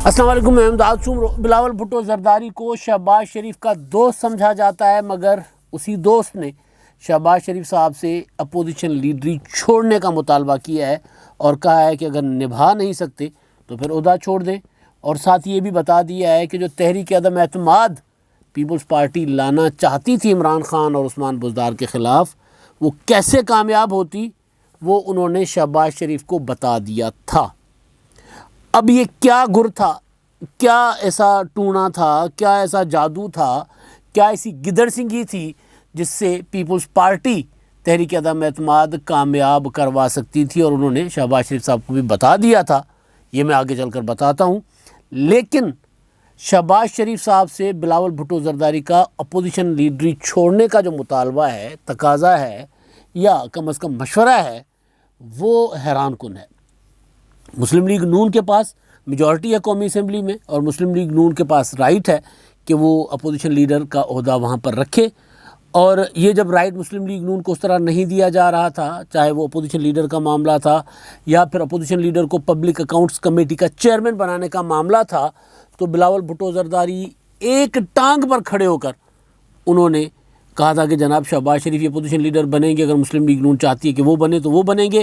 السلام علیکم، میں امداد چھوں۔ بلاول بھٹو زرداری کو شہباز شریف کا دوست سمجھا جاتا ہے، مگر اسی دوست نے شہباز شریف صاحب سے اپوزیشن لیڈری چھوڑنے کا مطالبہ کیا ہے اور کہا ہے کہ اگر نبھا نہیں سکتے تو پھر عہدہ چھوڑ دیں، اور ساتھ یہ بھی بتا دیا ہے کہ جو تحریک عدم اعتماد پیپلز پارٹی لانا چاہتی تھی عمران خان اور عثمان بزدار کے خلاف، وہ کیسے کامیاب ہوتی وہ انہوں نے شہباز شریف کو بتا دیا تھا۔ اب یہ کیا گر تھا، کیا ایسا ٹونا تھا، کیا ایسا جادو تھا، کیا ایسی گدڑ سنگھی تھی جس سے پیپلز پارٹی تحریک عدم اعتماد کامیاب کروا سکتی تھی، اور انہوں نے شہباز شریف صاحب کو بھی بتا دیا تھا۔ یہ میں آگے چل کر بتاتا ہوں، لیکن شہباز شریف صاحب سے بلاول بھٹو زرداری کا اپوزیشن لیڈری چھوڑنے کا جو مطالبہ ہے، تقاضا ہے، یا کم از کم مشورہ ہے، وہ حیران کن ہے۔ مسلم لیگ نون کے پاس میجورٹی ہے قومی اسمبلی میں، اور مسلم لیگ نون کے پاس رائٹ ہے کہ وہ اپوزیشن لیڈر کا عہدہ وہاں پر رکھے، اور یہ جب رائٹ مسلم لیگ نون کو اس طرح نہیں دیا جا رہا تھا، چاہے وہ اپوزیشن لیڈر کا معاملہ تھا یا پھر اپوزیشن لیڈر کو پبلک اکاؤنٹس کمیٹی کا چیئرمین بنانے کا معاملہ تھا، تو بلاول بھٹو زرداری ایک ٹانگ پر کھڑے ہو کر انہوں نے کہا تھا کہ جناب شہباز شریف یہ اپوزیشن لیڈر بنیں گے، اگر مسلم لیگ نون چاہتی ہے کہ وہ بنے تو وہ بنیں گے،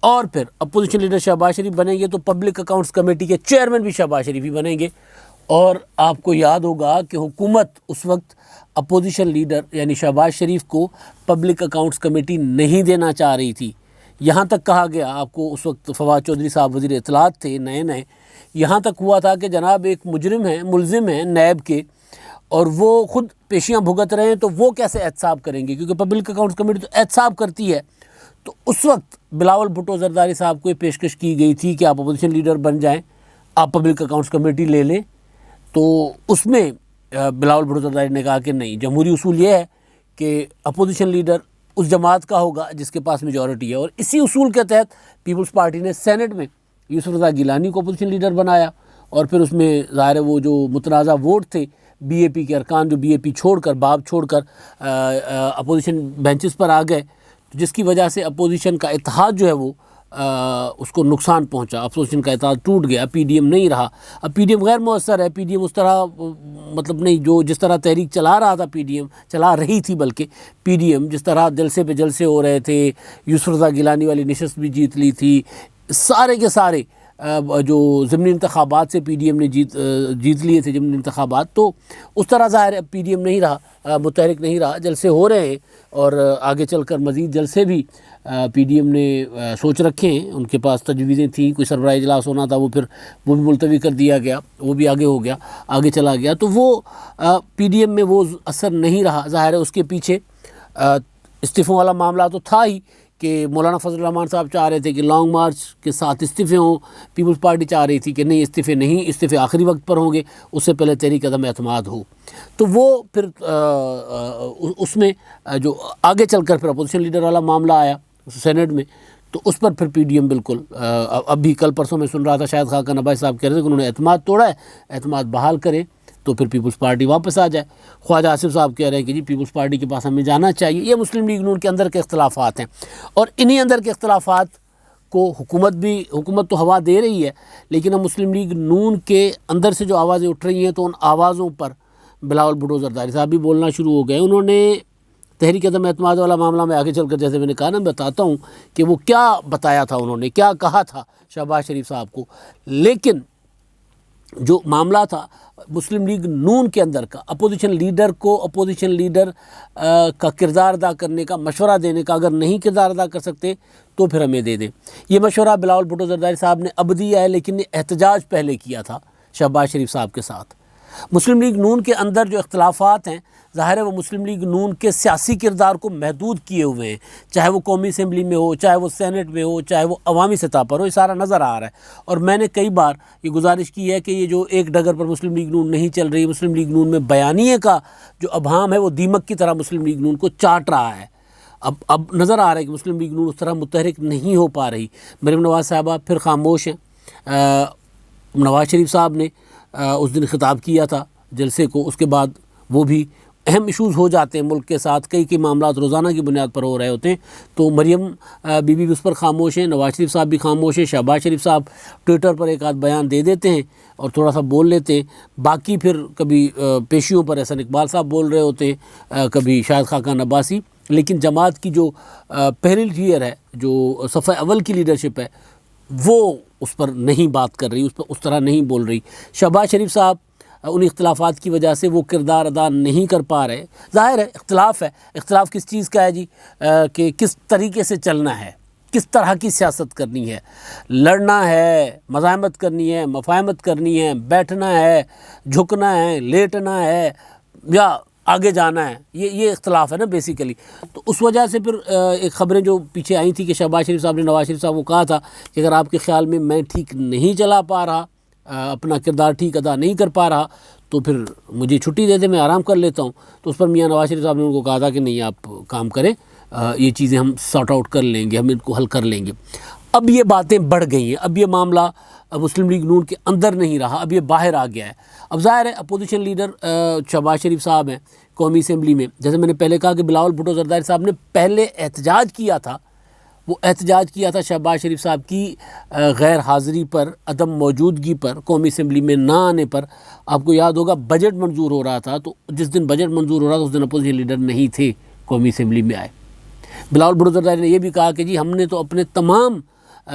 اور پھر اپوزیشن لیڈر شہباز شریف بنیں گے تو پبلک اکاؤنٹس کمیٹی کے چیئرمین بھی شہباز شریف ہی بنیں گے۔ اور آپ کو یاد ہوگا کہ حکومت اس وقت اپوزیشن لیڈر یعنی شہباز شریف کو پبلک اکاؤنٹس کمیٹی نہیں دینا چاہ رہی تھی۔ یہاں تک کہا گیا، آپ کو اس وقت فواد چودھری صاحب وزیر اطلاعات تھے نئے، یہاں تک ہوا تھا کہ جناب ایک مجرم ہیں، ملزم ہیں نیب کے، اور وہ خود پیشیاں بھگت رہے ہیں، تو وہ کیسے احتساب کریں گے، کیونکہ پبلک اکاؤنٹس کمیٹی تو احتساب کرتی ہے۔ تو اس وقت بلاول بھٹو زرداری صاحب کو یہ پیشکش کی گئی تھی کہ آپ اپوزیشن لیڈر بن جائیں، آپ پبلک اکاؤنٹس کمیٹی لے لیں۔ تو اس میں بلاول بھٹو زرداری نے کہا کہ نہیں، جمہوری اصول یہ ہے کہ اپوزیشن لیڈر اس جماعت کا ہوگا جس کے پاس میجورٹی ہے، اور اسی اصول کے تحت پیپلز پارٹی نے سینٹ میں یوسف رضا گیلانی کو اپوزیشن لیڈر بنایا، اور پھر اس میں ظاہر ہے وہ جو متنازع ووٹ تھے بی اے پی کے ارکان جو بی اے پی چھوڑ کر، باب چھوڑ کر اپوزیشن بینچز پر آ گئے، جس کی وجہ سے اپوزیشن کا اتحاد جو ہے وہ اس کو نقصان پہنچا، اپوزیشن کا اتحاد ٹوٹ گیا، پی ڈی ایم نہیں رہا۔ اب پی ڈی ایم غیر مؤثر ہے، پی ڈی ایم اس طرح مطلب نہیں، جو جس طرح تحریک چلا رہا تھا پی ڈی ایم چلا رہی تھی، بلکہ پی ڈی ایم جس طرح جلسے پہ جلسے ہو رہے تھے، یوسف رضا گیلانی والی نشست بھی جیت لی تھی، سارے کے سارے جو ضمنی انتخابات سے پی ڈی ایم نے جیت لیے تھے ضمنی انتخابات، تو اس طرح ظاہر ہے پی ڈی ایم نہیں رہا، متحرک نہیں رہا، جلسے ہو رہے ہیں، اور آگے چل کر مزید جلسے بھی پی ڈی ایم نے سوچ رکھے ہیں، ان کے پاس تجویزیں تھیں، کوئی سربراہ اجلاس ہونا تھا، وہ پھر وہ بھی ملتوی کر دیا گیا، وہ بھی آگے ہو گیا، آگے چلا گیا، تو وہ پی ڈی ایم میں وہ اثر نہیں رہا۔ ظاہر ہے اس کے پیچھے استعفوں والا معاملہ تو تھا ہی کہ مولانا فضل الرحمان صاحب چاہ رہے تھے کہ لانگ مارچ کے ساتھ استعفے ہوں، پیپلز پارٹی چاہ رہی تھی کہ نہیں، استعفے نہیں، استعفے آخری وقت پر ہوں گے، اس سے پہلے تحریک عدم اعتماد ہو۔ تو وہ پھر اس میں جو آگے چل کر پھر اپوزیشن لیڈر والا معاملہ آیا سینٹ میں، تو اس پر پھر پی ڈی ایم بالکل ابھی کل پرسوں میں سن رہا تھا، شاید خاقان عباسی صاحب کہہ رہے تھے کہ انہوں نے اعتماد توڑا ہے، اعتماد بحال کریں تو پھر پیپلز پارٹی واپس آ جائے۔ خواجہ آصف صاحب کہہ رہے ہیں کہ جی پیپلز پارٹی کے پاس ہمیں جانا چاہیے۔ یہ مسلم لیگ نون کے اندر کے اختلافات ہیں، اور انہی اندر کے اختلافات کو حکومت تو ہوا دے رہی ہے، لیکن اب مسلم لیگ نون کے اندر سے جو آوازیں اٹھ رہی ہیں، تو ان آوازوں پر بلاول بھٹو زرداری صاحب بھی بولنا شروع ہو گئے۔ انہوں نے تحریک عدم اعتماد والا معاملہ میں آگے چل کر، جیسے میں نے کہا نا، بتاتا ہوں کہ وہ کیا بتایا تھا، انہوں نے کیا کہا تھا شہباز شریف صاحب کو، لیکن جو معاملہ تھا مسلم لیگ نون کے اندر کا، اپوزیشن لیڈر کو اپوزیشن لیڈر کا کردار ادا کرنے کا، مشورہ دینے کا، اگر نہیں کردار ادا کر سکتے تو پھر ہمیں دے دیں۔ یہ مشورہ بلاول بھٹو زرداری صاحب نے اب دیا ہے، لیکن یہ احتجاج پہلے کیا تھا شہباز شریف صاحب کے ساتھ۔ مسلم لیگ نون کے اندر جو اختلافات ہیں، ظاہر ہے وہ مسلم لیگ نون کے سیاسی کردار کو محدود کیے ہوئے ہیں، چاہے وہ قومی اسمبلی میں ہو، چاہے وہ سینٹ میں ہو، چاہے وہ عوامی سطح پر ہو، یہ سارا نظر آ رہا ہے۔ اور میں نے کئی بار یہ گزارش کی ہے کہ یہ جو ایک ڈگر پر مسلم لیگ نون نہیں چل رہی، مسلم لیگ نون میں بیانیے کا جو ابہام ہے وہ دیمک کی طرح مسلم لیگ نون کو چاٹ رہا ہے۔ اب نظر آ رہا ہے کہ مسلم لیگ نون اس طرح متحرک نہیں ہو پا رہی۔ مریم نواز صاحبہ پھر خاموش ہیں۔ نواز شریف صاحب نے اس دن خطاب کیا تھا جلسے کو، اس کے بعد وہ بھی اہم ایشوز ہو جاتے ہیں ملک کے ساتھ، کئی معاملات روزانہ کی بنیاد پر ہو رہے ہوتے ہیں، تو مریم بی بی اس پر خاموش ہیں، نواز شریف صاحب بھی خاموش ہیں، شہباز شریف صاحب ٹویٹر پر ایک آدھ بیان دے دیتے ہیں اور تھوڑا سا بول لیتے ہیں، باقی پھر کبھی پیشیوں پر احسن اقبال صاحب بول رہے ہوتے ہیں، کبھی شاہد خاقان عباسی، لیکن جماعت کی جو پہلی ٹیئر ہے، جو صفحہ اول کی لیڈرشپ ہے، وہ اس پر نہیں بات کر رہی، اس پر اس طرح نہیں بول رہی۔ شہباز شریف صاحب ان اختلافات کی وجہ سے وہ کردار ادا نہیں کر پا رہے۔ ظاہر ہے اختلاف ہے، اختلاف کس چیز کا ہے جی؟ کہ کس طریقے سے چلنا ہے، کس طرح کی سیاست کرنی ہے، لڑنا ہے، مزاحمت کرنی ہے، مفاہمت کرنی ہے، بیٹھنا ہے، جھکنا ہے، لیٹنا ہے، یا آگے جانا ہے، یہ اختلاف ہے نا بیسیکلی۔ تو اس وجہ سے پھر ایک خبریں جو پیچھے آئی تھیں کہ شہباز شریف صاحب نے نواز شریف صاحب کو کہا تھا کہ اگر آپ کے خیال میں ٹھیک نہیں چلا پا رہا، اپنا کردار ٹھیک ادا نہیں کر پا رہا، تو پھر مجھے چھٹی دے دے، میں آرام کر لیتا ہوں۔ تو اس پر میاں نواز شریف صاحب نے ان کو کہا تھا کہ نہیں، آپ کام کریں، یہ چیزیں ہم سارٹ آؤٹ کر لیں گے، ہم ان کو حل کر لیں گے۔ اب یہ باتیں بڑھ گئی ہیں، اب یہ معاملہ مسلم لیگ نون کے اندر نہیں رہا، اب یہ باہر آ گیا ہے۔ اب ظاہر ہے اپوزیشن لیڈر شہباز شریف صاحب ہیں قومی اسمبلی میں، جیسے میں نے پہلے کہا کہ بلاول بھٹو زرداری صاحب نے پہلے احتجاج کیا تھا، وہ احتجاج کیا تھا شہباز شریف صاحب کی غیر حاضری پر، عدم موجودگی پر، قومی اسمبلی میں نہ آنے پر۔ آپ کو یاد ہوگا بجٹ منظور ہو رہا تھا، تو جس دن بجٹ منظور ہو رہا تھا اس دن اپوزیشن لیڈر نہیں تھے، قومی اسمبلی میں آئے۔ بلاول بھٹو زرداری نے یہ بھی کہا کہ جی ہم نے تو اپنے تمام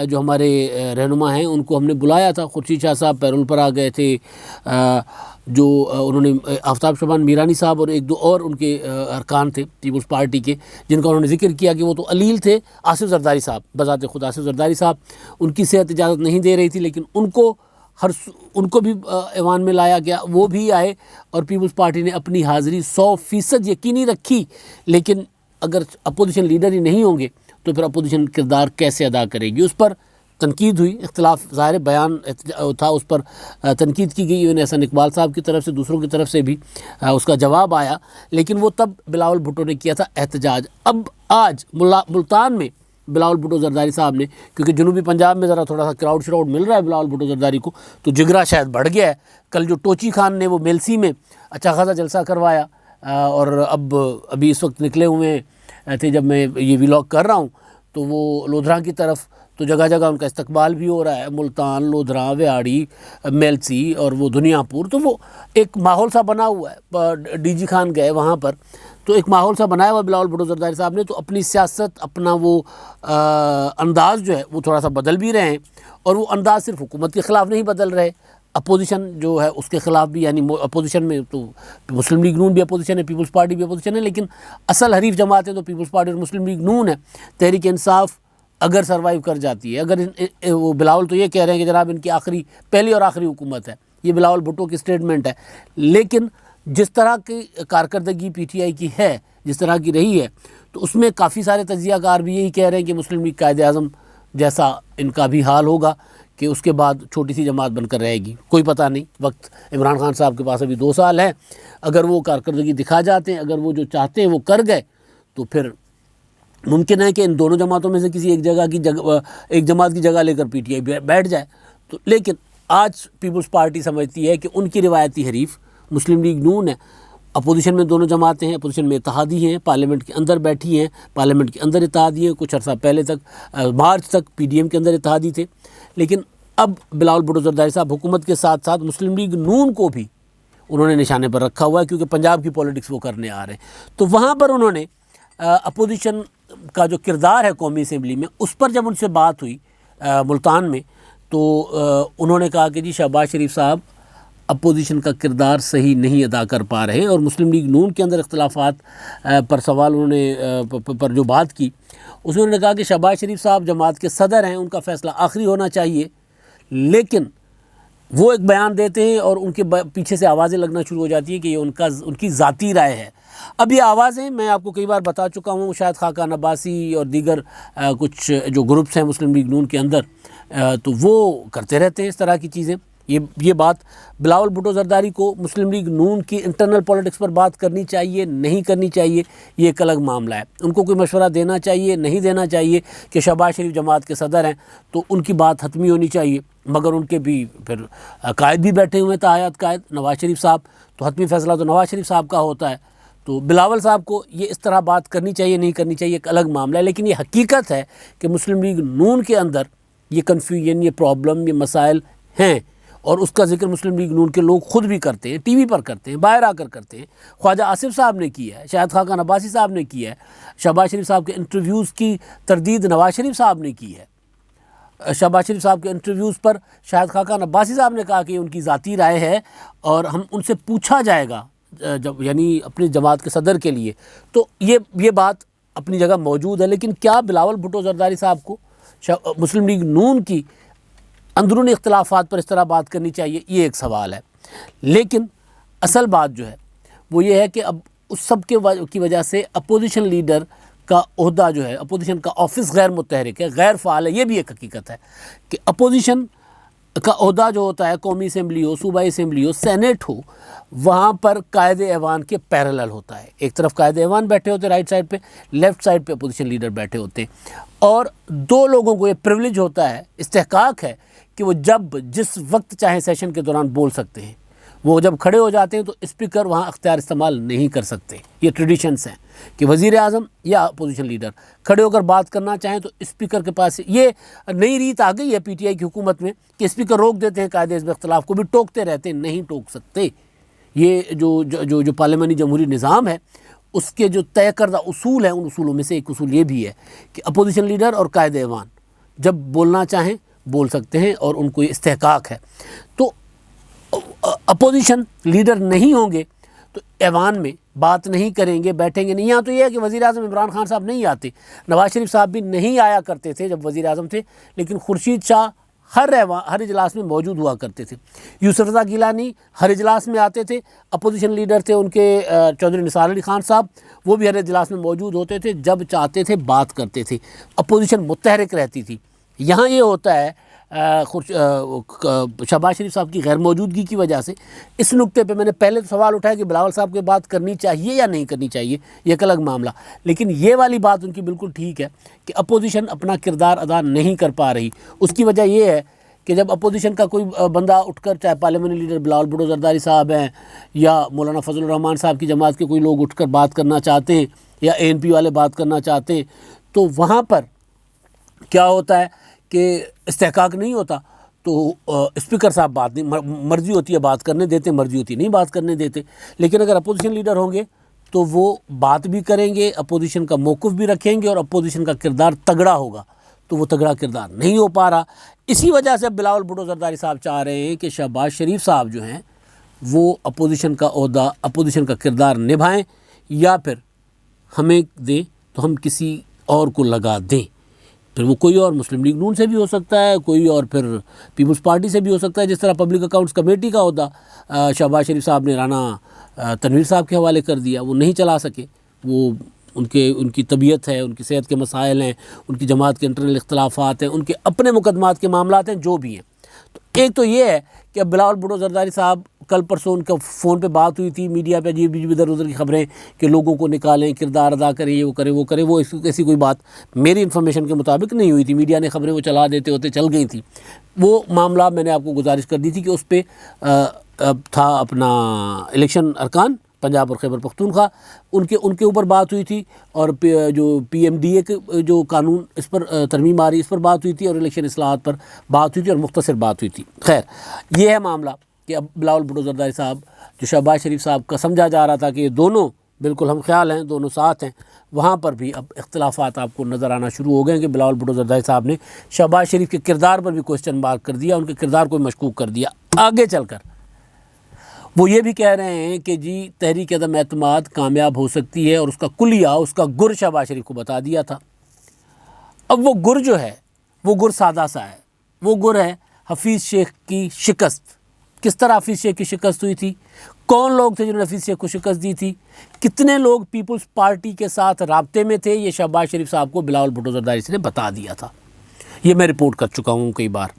جو ہمارے رہنما ہیں ان کو ہم نے بلایا تھا، خورشید شاہ صاحب پیرول پر آ گئے تھے، جو انہوں نے آفتاب شبان میرانی صاحب اور ایک دو اور ان کے ارکان تھے پیپلز پارٹی کے، جن کا انہوں نے ذکر کیا کہ وہ تو علیل تھے۔ آصف زرداری صاحب، بذات خود آصف زرداری صاحب، ان کی صحت اجازت نہیں دے رہی تھی، لیکن ان کو بھی ایوان میں لایا گیا، وہ بھی آئے، اور پیپلز پارٹی نے اپنی حاضری 100% یقینی رکھی۔ لیکن اگر اپوزیشن لیڈر ہی نہیں ہوں گے تو پھر اپوزیشن کردار کیسے ادا کرے گی؟ اس پر تنقید ہوئی، اختلاف ظاہر بیان تھا، اس پر تنقید کی گئی، ایون احسن اقبال صاحب کی طرف سے، دوسروں کی طرف سے بھی اس کا جواب آیا، لیکن وہ تب بلاول بھٹو نے کیا تھا احتجاج۔ اب آج ملتان میں بلاول بھٹو زرداری صاحب نے، کیونکہ جنوبی پنجاب میں ذرا تھوڑا سا کراؤڈ مل رہا ہے بلاول بھٹو زرداری کو، تو جگرا شاید بڑھ گیا ہے۔ کل جو ٹوچی خان نے وہ میلسی میں اچھا خاصا جلسہ کروایا، اور ابھی اس وقت نکلے ہوئے تھے جب میں یہ ولاگ کر رہا ہوں، تو وہ لودھراں کی طرف، تو جگہ جگہ ان کا استقبال بھی ہو رہا ہے، ملتان، لودھراں، ویاڑی، میلسی اور وہ دنیا پور، تو وہ ایک ماحول سا بنا ہوا ہے۔ ڈی جی خان گئے وہاں پر، تو ایک ماحول سا بنایا ہوا بلاول بھٹو زرداری صاحب نے، تو اپنی سیاست، اپنا وہ انداز جو ہے وہ تھوڑا سا بدل بھی رہے ہیں، اور وہ انداز صرف حکومت کے خلاف نہیں بدل رہے، اپوزیشن جو ہے اس کے خلاف بھی، یعنی اپوزیشن میں تو مسلم لیگ نون بھی اپوزیشن ہے، پیپلز پارٹی بھی اپوزیشن ہے، لیکن اصل حریف جماعتیں تو پیپلز پارٹی اور مسلم لیگ نون ہے۔ تحریک انصاف اگر سروائیو کر جاتی ہے، اگر وہ بلاول تو یہ کہہ رہے ہیں کہ جناب ان کی پہلی اور آخری حکومت ہے، یہ بلاول بھٹو کی سٹیٹمنٹ ہے، لیکن جس طرح کی کارکردگی پی ٹی آئی کی ہے، جس طرح کی رہی ہے، تو اس میں کافی سارے تجزیہ کار بھی یہی کہہ رہے ہیں کہ مسلم لیگ قائد اعظم جیسا ان کا بھی حال ہوگا، کہ اس کے بعد چھوٹی سی جماعت بن کر رہے گی، کوئی پتہ نہیں، وقت عمران خان صاحب کے پاس ابھی 2 سال ہیں، اگر وہ کارکردگی دکھا جاتے ہیں، اگر وہ جو چاہتے ہیں وہ کر گئے، تو پھر ممکن ہے کہ ان دونوں جماعتوں میں سے کسی ایک جماعت کی جگہ لے کر پی ٹی آئی بیٹھ جائے۔ تو لیکن آج پیپلز پارٹی سمجھتی ہے کہ ان کی روایتی حریف مسلم لیگ نون ہے، اپوزیشن میں دونوں جماعتیں ہیں، اپوزیشن میں اتحادی ہیں، پارلیمنٹ کے اندر بیٹھی ہیں، پارلیمنٹ کے اندر اتحادی ہیں، کچھ عرصہ پہلے تک مارچ تک پی ڈی ایم کے اندر اتحادی تھے، لیکن اب بلاول بھٹو زرداری صاحب حکومت کے ساتھ ساتھ مسلم لیگ نون کو بھی انہوں نے نشانے پر رکھا ہوا ہے، کیونکہ پنجاب کی پولیٹکس وہ کرنے آ رہے ہیں۔ تو وہاں پر انہوں نے اپوزیشن کا جو کردار ہے قومی اسمبلی میں، اس پر جب ان سے بات ہوئی ملتان میں، تو انہوں نے کہا کہ جی شہباز شریف صاحب اپوزیشن کا کردار صحیح نہیں ادا کر پا رہے، اور مسلم لیگ نون کے اندر اختلافات پر سوال انہوں نے پر جو بات کی، اس میں انہوں نے کہا کہ شہباز شریف صاحب جماعت کے صدر ہیں، ان کا فیصلہ آخری ہونا چاہیے، لیکن وہ ایک بیان دیتے ہیں اور ان کے پیچھے سے آوازیں لگنا شروع ہو جاتی ہیں کہ یہ ان کی ذاتی رائے ہے۔ اب یہ آوازیں میں آپ کو کئی بار بتا چکا ہوں، شاید خاقان عباسی اور دیگر کچھ جو گروپس ہیں مسلم لیگ نون کے اندر، تو وہ کرتے رہتے ہیں اس طرح کی چیزیں۔ یہ بات بلاول بھٹو زرداری کو مسلم لیگ نون کی انٹرنل پولیٹکس پر بات کرنی چاہیے، نہیں کرنی چاہیے، یہ ایک الگ معاملہ ہے۔ ان کو کوئی مشورہ دینا چاہیے، نہیں دینا چاہیے، کہ شہباز شریف جماعت کے صدر ہیں تو ان کی بات حتمی ہونی چاہیے، مگر ان کے بھی پھر قائد بھی بیٹھے ہوئے ہیں، تاحیات قائد نواز شریف صاحب، تو حتمی فیصلہ تو نواز شریف صاحب کا ہوتا ہے۔ تو بلاول صاحب کو یہ اس طرح بات کرنی چاہیے نہیں کرنی چاہیے ایک الگ معاملہ ہے، لیکن یہ حقیقت ہے کہ مسلم لیگ نون کے اندر یہ کنفیوژن، یہ پرابلم، یہ مسائل ہیں، اور اس کا ذکر مسلم لیگ نون کے لوگ خود بھی کرتے ہیں، ٹی وی پر کرتے ہیں، باہر آ کر کرتے ہیں۔ خواجہ آصف صاحب نے کیا ہے، شاہد خاقان عباسی صاحب نے کیا ہے، شہباز شریف صاحب کے انٹرویوز کی تردید نواز شریف صاحب نے کی ہے۔ شہباز شریف صاحب کے انٹرویوز پر شاہد خاقان عباسی صاحب نے کہا کہ ان کی ذاتی رائے ہے اور ہم ان سے پوچھا جائے گا، جب یعنی اپنی جماعت کے صدر کے لیے، تو یہ بات اپنی جگہ موجود ہے۔ لیکن کیا بلاول بھٹو زرداری صاحب کو مسلم لیگ نون کی اندرونی اختلافات پر اس طرح بات کرنی چاہیے؟ یہ ایک سوال ہے۔ لیکن اصل بات جو ہے وہ یہ ہے کہ اب اس سب کی وجہ سے اپوزیشن لیڈر کا عہدہ جو ہے، اپوزیشن کا آفس غیر متحرک ہے، غیر فعال ہے۔ یہ بھی ایک حقیقت ہے کہ اپوزیشن کا عہدہ جو ہوتا ہے، قومی اسمبلی ہو، صوبائی اسمبلی ہو، سینیٹ ہو، وہاں پر قائد ایوان کے پیرالل ہوتا ہے۔ ایک طرف قائد ایوان بیٹھے ہوتے ہیں رائٹ سائڈ پہ، لیفٹ سائڈ پہ اپوزیشن لیڈر بیٹھے ہوتے ہیں، اور دو لوگوں کو یہ پریویلیج ہوتا ہے، استحقاق ہے کہ وہ جب جس وقت چاہیں سیشن کے دوران بول سکتے ہیں۔ وہ جب کھڑے ہو جاتے ہیں تو اسپیکر وہاں اختیار استعمال نہیں کر سکتے۔ یہ ٹریڈیشنز ہیں کہ وزیر اعظم یا اپوزیشن لیڈر کھڑے ہو کر بات کرنا چاہیں تو اسپیکر کے پاس یہ نئی ریت آ گئی ہے پی ٹی آئی کی حکومت میں کہ اسپیکر روک دیتے ہیں، قائد حزب اختلاف کو بھی ٹوکتے رہتے ہیں، نہیں ٹوک سکتے۔ یہ جو پارلیمانی جمہوری نظام ہے اس کے جو طے کردہ اصول ہیں، ان اصولوں میں سے ایک اصول یہ بھی ہے کہ اپوزیشن لیڈر اور قائد ایوان جب بولنا چاہیں بول سکتے ہیں اور ان کو یہ استحقاق ہے۔ تو اپوزیشن لیڈر نہیں ہوں گے تو ایوان میں بات نہیں کریں گے، بیٹھیں گے نہیں۔ یہاں تو یہ ہے کہ وزیر اعظم عمران خان صاحب نہیں آتے، نواز شریف صاحب بھی نہیں آیا کرتے تھے جب وزیر اعظم تھے، لیکن خورشید شاہ ہر اجلاس میں موجود ہوا کرتے تھے۔ یوسف رضا گیلانی ہر اجلاس میں آتے تھے، اپوزیشن لیڈر تھے ان کے چودھری نثار علی خان صاحب، وہ بھی ہر اجلاس میں موجود ہوتے تھے، جب چاہتے تھے بات کرتے تھے، اپوزیشن متحرک رہتی تھی۔ یہاں یہ ہوتا ہے شہباز شریف صاحب کی غیر موجودگی کی وجہ سے۔ اس نقطے پہ میں نے پہلے تو سوال اٹھایا کہ بلاول صاحب کی بات کرنی چاہیے یا نہیں کرنی چاہیے، یہ ایک الگ معاملہ، لیکن یہ والی بات ان کی بالکل ٹھیک ہے کہ اپوزیشن اپنا کردار ادا نہیں کر پا رہی۔ اس کی وجہ یہ ہے کہ جب اپوزیشن کا کوئی بندہ اٹھ کر، چاہے پارلیمنٹ لیڈر بلاول بھٹو زرداری صاحب ہیں یا مولانا فضل الرحمان صاحب کی جماعت کے کوئی لوگ اٹھ کر بات کرنا چاہتے ہیں یا اے این پی والے بات کرنا چاہتے ہیں، تو وہاں پر کیا ہوتا ہے کہ استحقاق نہیں ہوتا، تو اسپیکر صاحب بات نہیں، مرضی ہوتی ہے بات کرنے دیتے، مرضی ہوتی ہے نہیں بات کرنے دیتے۔ لیکن اگر اپوزیشن لیڈر ہوں گے تو وہ بات بھی کریں گے، اپوزیشن کا موقف بھی رکھیں گے، اور اپوزیشن کا کردار تگڑا ہوگا، تو وہ تگڑا کردار نہیں ہو پا رہا۔ اسی وجہ سے بلاول بھٹو زرداری صاحب چاہ رہے ہیں کہ شہباز شریف صاحب جو ہیں وہ اپوزیشن کا عہدہ، اپوزیشن کا کردار نبھائیں، یا پھر ہمیں دیں تو ہم کسی اور کو لگا دیں۔ پھر وہ کوئی اور مسلم لیگ نون سے بھی ہو سکتا ہے، کوئی اور پھر پیپلز پارٹی سے بھی ہو سکتا ہے، جس طرح پبلک اکاؤنٹس کمیٹی کا عہدہ شہباز شریف صاحب نے رانا تنویر صاحب کے حوالے کر دیا، وہ نہیں چلا سکے، وہ ان کی طبیعت ہے، ان کی صحت کے مسائل ہیں، ان کی جماعت کے انٹرنل اختلافات ہیں، ان کے اپنے مقدمات کے معاملات ہیں، جو بھی ہیں۔ تو ایک تو یہ ہے کہ اب بلاول بھٹو زرداری صاحب، کل پرسوں ان کا فون پہ بات ہوئی تھی، میڈیا پہ عجیب ادھر ادھر کی خبریں کہ لوگوں کو نکالیں، کردار ادا کریں، یہ وہ کریں وہ کریں، وہ ایسی کوئی بات میری انفارمیشن کے مطابق نہیں ہوئی تھی۔ میڈیا نے خبریں وہ چلا دیتے ہوتے چل گئی تھیں۔ وہ معاملہ میں نے آپ کو گزارش کر دی تھی کہ اس پہ تھا اپنا الیکشن ارکان پنجاب اور خیبر پختونخوا، ان کے اوپر بات ہوئی تھی، اور جو پی ایم ڈی اے کے جو قانون اس پر ترمیم آ رہی اس پر بات ہوئی تھی، اور الیکشن اصلاحات پر بات ہوئی تھی، اور مختصر بات ہوئی تھی۔ خیر، یہ ہے معاملہ کہ اب بلاول بھٹو زرداری صاحب جو شہباز شریف صاحب کا سمجھا جا رہا تھا کہ یہ دونوں بالکل ہم خیال ہیں، دونوں ساتھ ہیں، وہاں پر بھی اب اختلافات آپ کو نظر آنا شروع ہو گئے ہیں کہ بلاول بھٹو زرداری صاحب نے شہباز شریف کے کردار پر بھی کوسچن مارک کر دیا، ان کے کردار کو مشکوک کر دیا۔ آگے چل کر وہ یہ بھی کہہ رہے ہیں کہ جی تحریک عدم اعتماد کامیاب ہو سکتی ہے، اور اس کا کلیہ، اس کا گر شہباز شریف کو بتا دیا تھا۔ اب وہ گر جو ہے وہ گر سادہ سا ہے، وہ گر ہے حفیظ شیخ کی شکست۔ کس طرح حفیظ شیخ کی شکست ہوئی تھی؟ کون لوگ تھے جنہوں نے حفیظ شیخ کو شکست دی تھی؟ کتنے لوگ پیپلز پارٹی کے ساتھ رابطے میں تھے؟ یہ شہباز شریف صاحب کو بلاول بھٹو زرداری نے بتا دیا تھا۔ یہ میں رپورٹ کر چکا ہوں کئی بار۔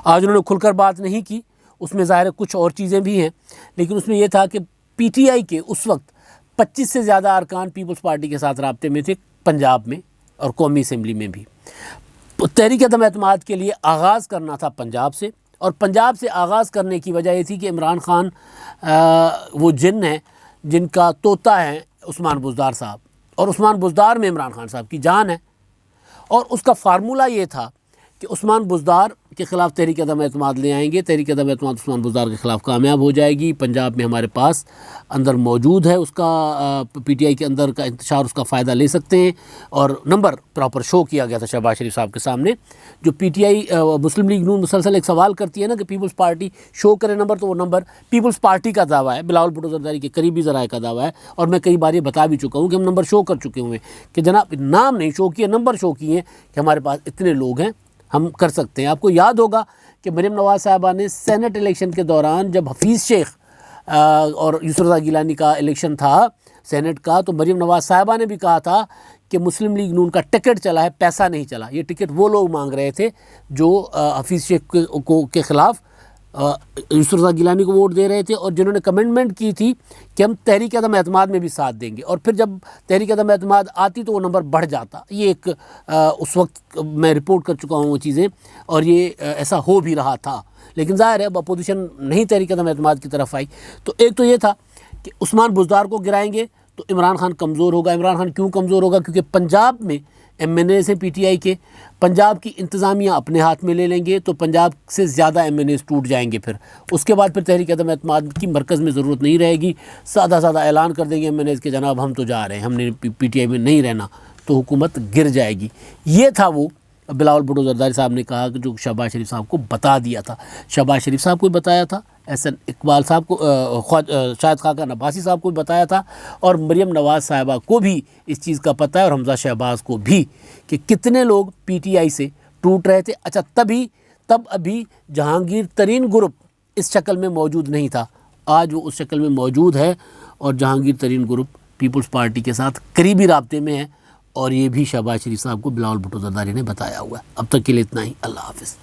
آج انہوں نے کھل کر بات نہیں کی، اس میں ظاہر ہے کچھ اور چیزیں بھی ہیں، لیکن اس میں یہ تھا کہ پی ٹی آئی کے اس وقت 25 سے زیادہ ارکان پیپلز پارٹی کے ساتھ رابطے میں تھے، پنجاب میں اور قومی اسمبلی میں بھی۔ تحریک عدم اعتماد کے لیے آغاز کرنا تھا پنجاب سے، اور پنجاب سے آغاز کرنے کی وجہ یہ تھی کہ عمران خان وہ جن ہیں جن کا طوطا ہے، عثمان بزدار صاحب، اور عثمان بزدار میں عمران خان صاحب کی جان ہے، اور اس کا فارمولہ یہ تھا کہ عثمان بزدار کے خلاف تحریک عدم اعتماد لے آئیں گے، تحریک عدم اعتماد عثمان بزدار کے خلاف کامیاب ہو جائے گی، پنجاب میں ہمارے پاس اندر موجود ہے اس کا پی ٹی آئی کے اندر کا انتشار، اس کا فائدہ لے سکتے ہیں، اور نمبر پراپر شو کیا گیا تھا شہباز شریف صاحب کے سامنے۔ جو P T I Muslim league نون مسلسل ایک سوال کرتی ہے نا کہ پیپلز پارٹی شو کرے نمبر، تو وہ نمبر پیپلز پارٹی کا دعویٰ ہے، بلاول بھٹو زرداری کے قریبی ذرائع کا دعویٰ ہے، اور میں کئی بار یہ بتا بھی چکا ہوں کہ ہم نمبر شو کر چکے ہوئے ہیں کہ جناب نام نہیں شو کیے، نمبر شو کیے ہیں کہ ہمارے پاس اتنے لوگ ہیں، ہم کر سکتے ہیں۔ آپ کو یاد ہوگا کہ مریم نواز صاحبہ نے سینٹ الیکشن کے دوران جب حفیظ شیخ اور یسر رضا گیلانی کا الیکشن تھا سینٹ کا، تو مریم نواز صاحبہ نے بھی کہا تھا کہ مسلم لیگ نون کا ٹکٹ چلا ہے، پیسہ نہیں چلا۔ یہ ٹکٹ وہ لوگ مانگ رہے تھے جو حفیظ شیخ کے خلاف یسر رضا گیلانی کو ووٹ دے رہے تھے، اور جنہوں نے کمنٹمنٹ کی تھی کہ ہم تحریک عدم اعتماد میں بھی ساتھ دیں گے، اور پھر جب تحریک عدم اعتماد آتی تو وہ نمبر بڑھ جاتا۔ یہ ایک اس وقت میں رپورٹ کر چکا ہوں وہ چیزیں، اور یہ ایسا ہو بھی رہا تھا، لیکن ظاہر ہے اب اپوزیشن نہیں تحریک عدم اعتماد کی طرف آئی۔ تو ایک تو یہ تھا کہ عثمان بزدار کو گرائیں گے تو عمران خان کمزور ہوگا۔ عمران خان کیوں کمزور ہوگا؟ کیونکہ پنجاب میں ایم این اے سے پی ٹی آئی کے، پنجاب کی انتظامیہ اپنے ہاتھ میں لے لیں گے تو پنجاب سے زیادہ ایم این ایز ٹوٹ جائیں گے، پھر اس کے بعد پھر تحریک عدم اعتماد کی مرکز میں ضرورت نہیں رہے گی، سادہ اعلان کر دیں گے ایم این ایز کہ جناب ہم تو جا رہے ہیں، ہم نے پی ٹی آئی میں نہیں رہنا، تو حکومت گر جائے گی۔ یہ تھا وہ بلاول بھٹو زرداری صاحب نے کہا کہ جو شہباز شریف صاحب کو بتا دیا تھا، شہباز شریف صاحب کو بھی بتایا تھا، احسن اقبال صاحب کو، شاہد خاقان عباسی صاحب کو بھی بتایا تھا، اور مریم نواز صاحبہ کو بھی اس چیز کا پتہ ہے، اور حمزہ شہباز کو بھی، کہ کتنے لوگ پی ٹی آئی سے ٹوٹ رہے تھے۔ اچھا تب ابھی جہانگیر ترین گروپ اس شکل میں موجود نہیں تھا، آج وہ اس شکل میں موجود ہے، اور جہانگیر ترین گروپ پیپلز پارٹی کے ساتھ قریبی رابطے میں ہے، اور یہ بھی شہباز شریف صاحب کو بلاول بھٹو زرداری نے بتایا ہوا ہے۔ اب تک کے لیے اتنا ہی، اللہ حافظ۔